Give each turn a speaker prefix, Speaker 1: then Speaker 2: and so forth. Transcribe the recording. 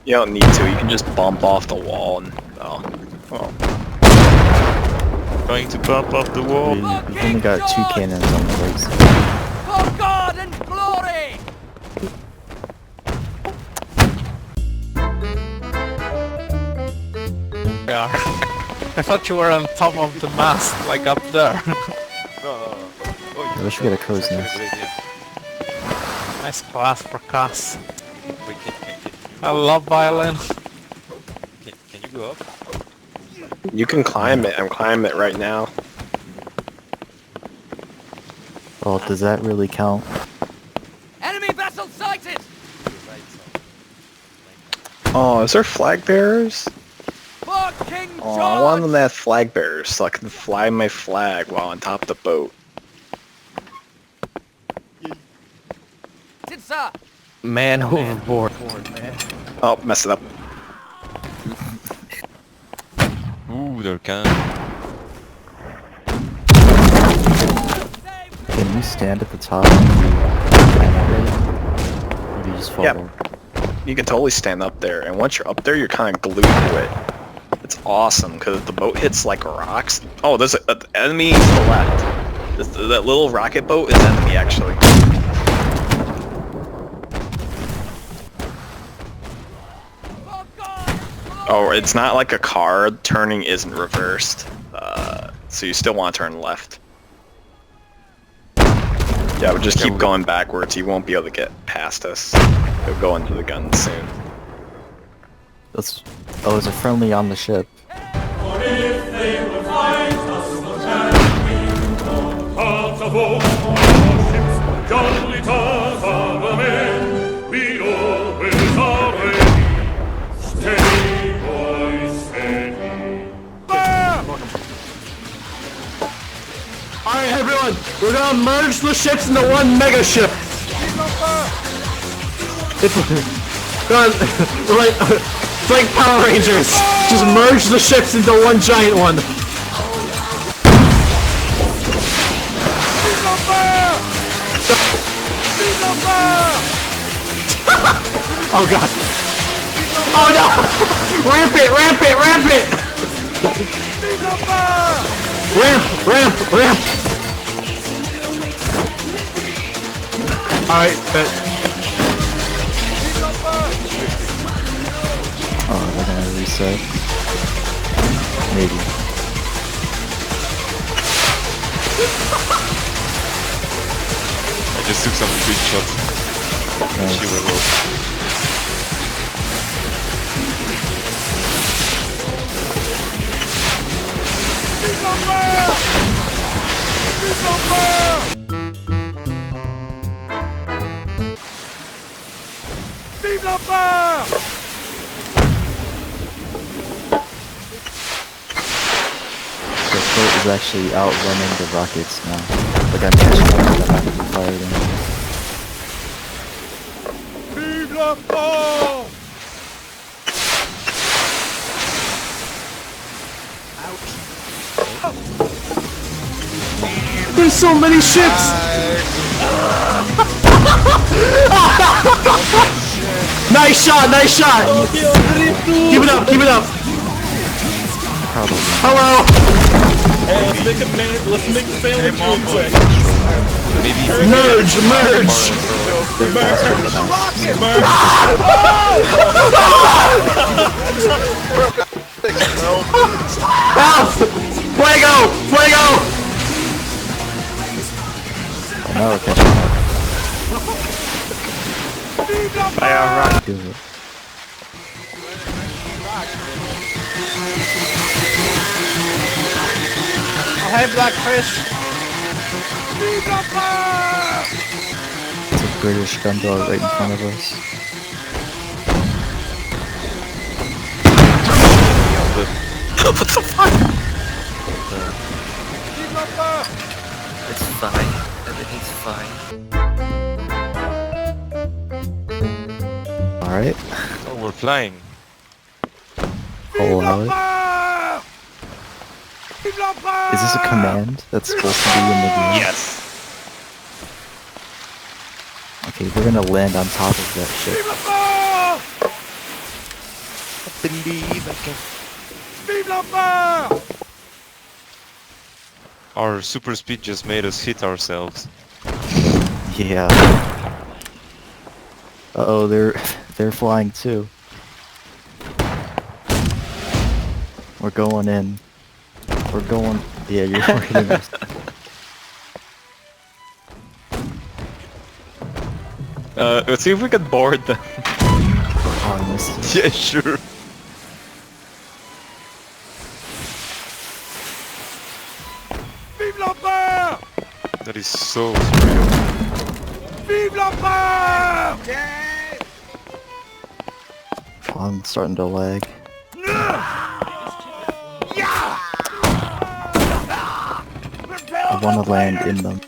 Speaker 1: You don't need to. You can just bump off the wall and well.
Speaker 2: Going to bump off the wall.
Speaker 3: We've only got 2 cannons on the right side.
Speaker 4: For God and glory!
Speaker 5: Yeah. I thought you were on top of the mast, like up there.
Speaker 2: No. Oh,
Speaker 3: I wish we had a crow's nest.
Speaker 5: Nice class for Cass.
Speaker 2: Wait,
Speaker 5: I love violin.
Speaker 2: can you go up?
Speaker 1: You can climb it. I'm climbing it right now.
Speaker 3: Well, does that really count?
Speaker 4: Enemy vessel sighted!
Speaker 1: Oh, is there flag bearers?
Speaker 4: For King
Speaker 1: Oh,
Speaker 4: George!
Speaker 1: I want them to have flag bearers so I can fly my flag while on top of the boat.
Speaker 4: Sir.
Speaker 5: Man overboard.
Speaker 1: Oh, messed it up.
Speaker 2: Ooh, there can.
Speaker 3: Can you stand at the top and climb already? Or do you just fall
Speaker 1: Yep.
Speaker 3: over?
Speaker 1: You can totally stand up there, and once you're up there, you're kind of glued to it. It's awesome, because the boat hits like rocks. Oh, there's an enemy to the left. That little rocket boat is enemy, actually. Oh, it's not like a car. Turning isn't reversed. So you still want to turn left. Yeah, but just keep going backwards. You won't be able to get past us. You'll go into the guns soon.
Speaker 3: That's... Oh, there's a friendly on the ship.
Speaker 6: For if they would fight us, the champion hearts of all ships, jolly tars are the men, we always are ready. Steady, boys, steady.
Speaker 7: Alright everyone, we're gonna merge the ships into one mega ship. It's like Power Rangers. Just merge the ships into one giant one. Oh god. Oh no! Ramp it! Ramp! Alright, bet.
Speaker 3: Oh, they're gonna reset. Maybe.
Speaker 2: I just took some screenshots.
Speaker 3: Nice.
Speaker 2: She will roll.
Speaker 4: Vive l'empereur!
Speaker 3: The boat is actually outrunning the rockets now. Like I'm catching up to them after the fire then.
Speaker 4: Vive l'empereur!
Speaker 7: There's so many ships! Nice shot! Keep it up!
Speaker 3: Probably.
Speaker 7: Hello!
Speaker 6: Hey, let's make the family real quick.
Speaker 2: Maybe
Speaker 7: Merge!
Speaker 3: They're faster than us.
Speaker 7: Help! Fuego!
Speaker 3: Oh, now we're catching up. Do it.
Speaker 5: Hey, Blackfish!
Speaker 3: It's a British gunboat right in front of us.
Speaker 1: What the fuck?
Speaker 8: It's fine. Everything's fine.
Speaker 3: Alright.
Speaker 2: oh, we're flying.
Speaker 3: I'll allow it. Is this a command that's supposed to be in the game?
Speaker 1: Yes.
Speaker 3: Okay, we're gonna land on top of that ship.
Speaker 2: believe I can.
Speaker 4: Vive l'empereur!
Speaker 2: Our super speed just made us hit ourselves.
Speaker 3: Yeah. Uh-oh, they're flying too. We're going in. We're going... Yeah, you're hitting us.
Speaker 1: Let's see if we can board them.
Speaker 3: Oh, I missed it.
Speaker 2: Yeah, sure.
Speaker 4: Vive l'empereur!
Speaker 2: That is so real.
Speaker 4: Vive l'empereur!
Speaker 3: I'm starting to lag. I want to land in them.